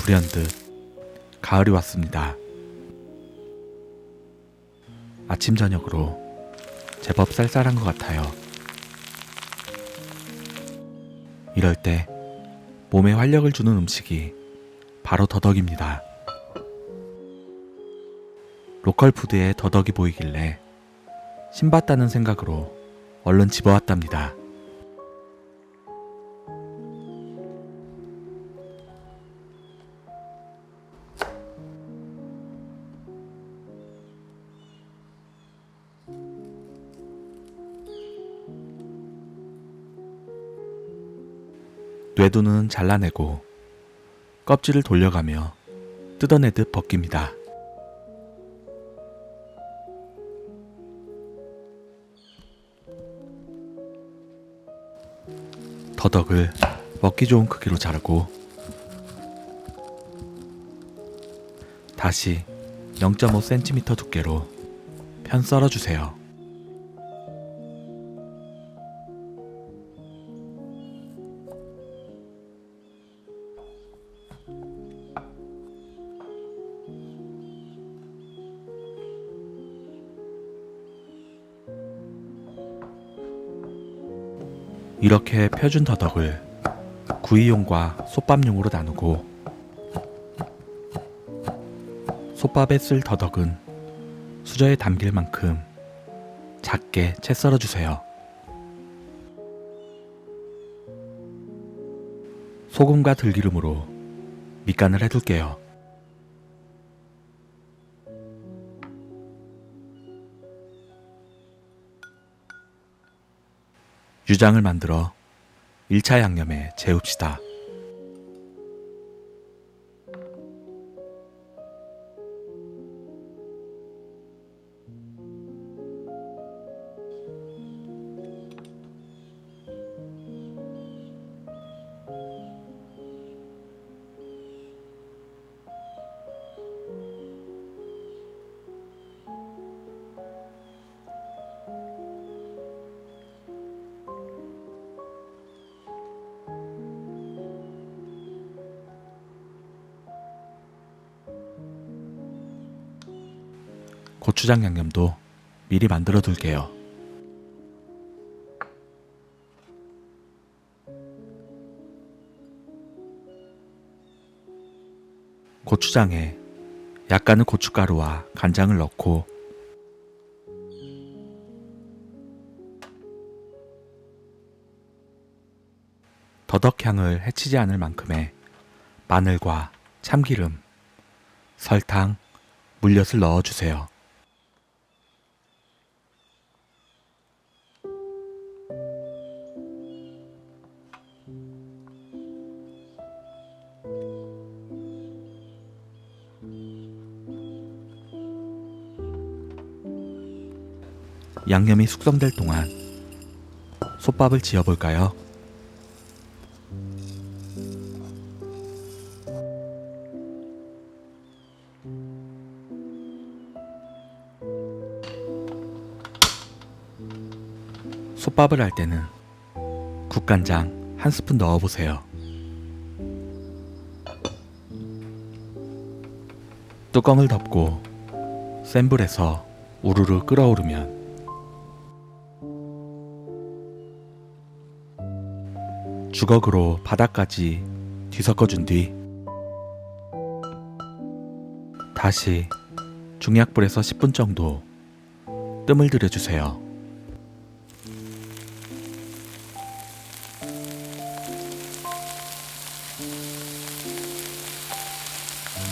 불현듯 가을이 왔습니다. 아침 저녁으로 제법 쌀쌀한 것 같아요. 이럴 때 몸에 활력을 주는 음식이 바로 더덕입니다. 로컬 푸드에 더덕이 보이길래 신봤다는 생각으로 얼른 집어왔답니다. 뇌두는 잘라내고 껍질을 돌려가며 뜯어내듯 벗깁니다. 더덕을 먹기 좋은 크기로 자르고 다시 0.5cm 두께로 편 썰어주세요. 이렇게 펴준 더덕을 구이용과 솥밥용으로 나누고 솥밥에 쓸 더덕은 수저에 담길 만큼 작게 채 썰어주세요. 소금과 들기름으로 밑간을 해둘게요. 유장을 만들어 1차 양념에 재웁시다. 고추장 양념도 미리 만들어 둘게요. 고추장에 약간의 고춧가루와 간장을 넣고 더덕향을 해치지 않을 만큼의 마늘과 참기름, 설탕, 물엿을 넣어주세요. 양념이 숙성될 동안 솥밥을 지어볼까요? 솥밥을 할 때는 국간장 1스푼 넣어보세요. 뚜껑을 덮고 센 불에서 우르르 끓어오르면 주걱으로 바닥까지 뒤섞어준 뒤 다시 중약불에서 10분 정도 뜸을 들여주세요.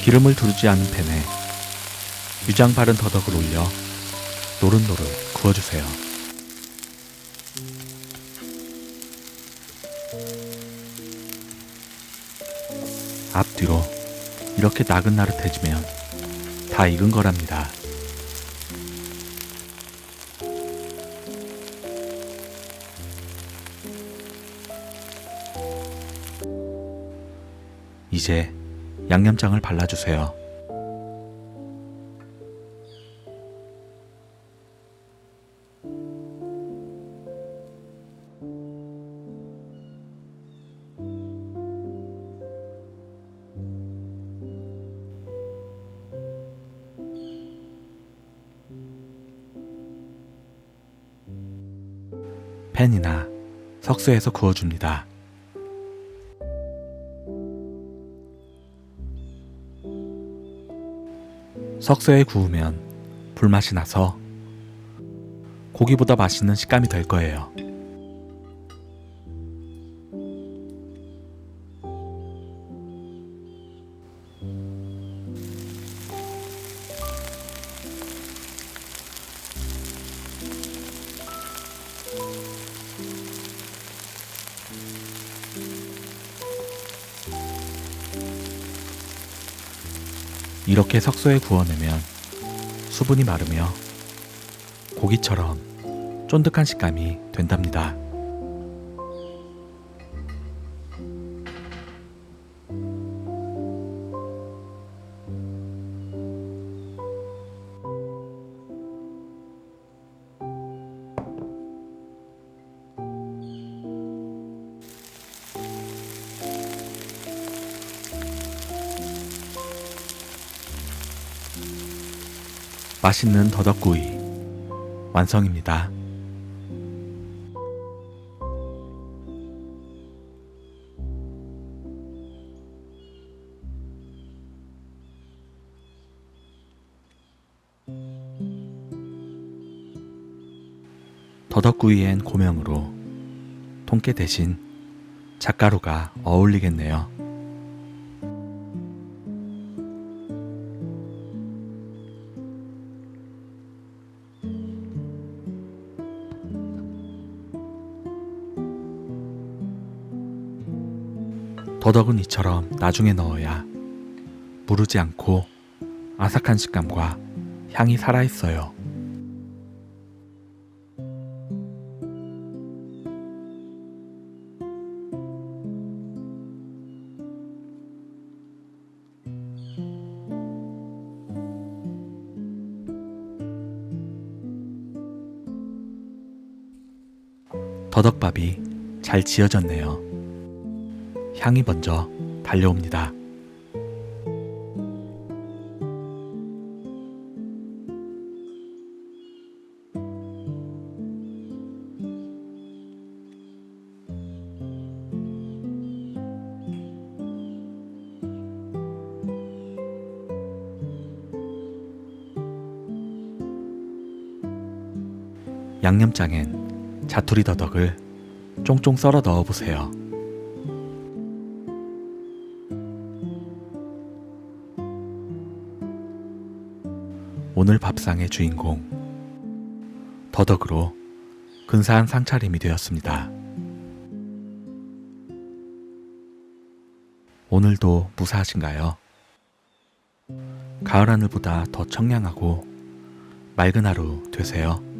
기름을 두르지 않은 팬에 유장 바른 더덕을 올려 노릇노릇 구워주세요. 앞뒤로 이렇게 나긋나긋해지면 다 익은 거랍니다. 이제 양념장을 발라주세요. 팬이나 석쇠에서 구워줍니다. 석쇠에 구우면 불맛이 나서 고기보다 맛있는 식감이 될 거예요. 이렇게 석쇠에 구워내면 수분이 마르며 고기처럼 쫀득한 식감이 된답니다. 맛있는 더덕구이 완성입니다. 더덕구이엔 고명으로 통깨 대신 잣가루가 어울리겠네요. 더덕은 이처럼 나중에 넣어야 무르지 않고 아삭한 식감과 향이 살아있어요. 더덕밥이 잘 지어졌네요. 향이 먼저 달려옵니다. 양념장엔 자투리 더덕을 쫑쫑 썰어 넣어보세요. 오늘 밥상의 주인공 더덕으로 근사한 상차림이 되었습니다. 오늘도 무사하신가요? 가을 하늘보다 더 청량하고 맑은 하루 되세요.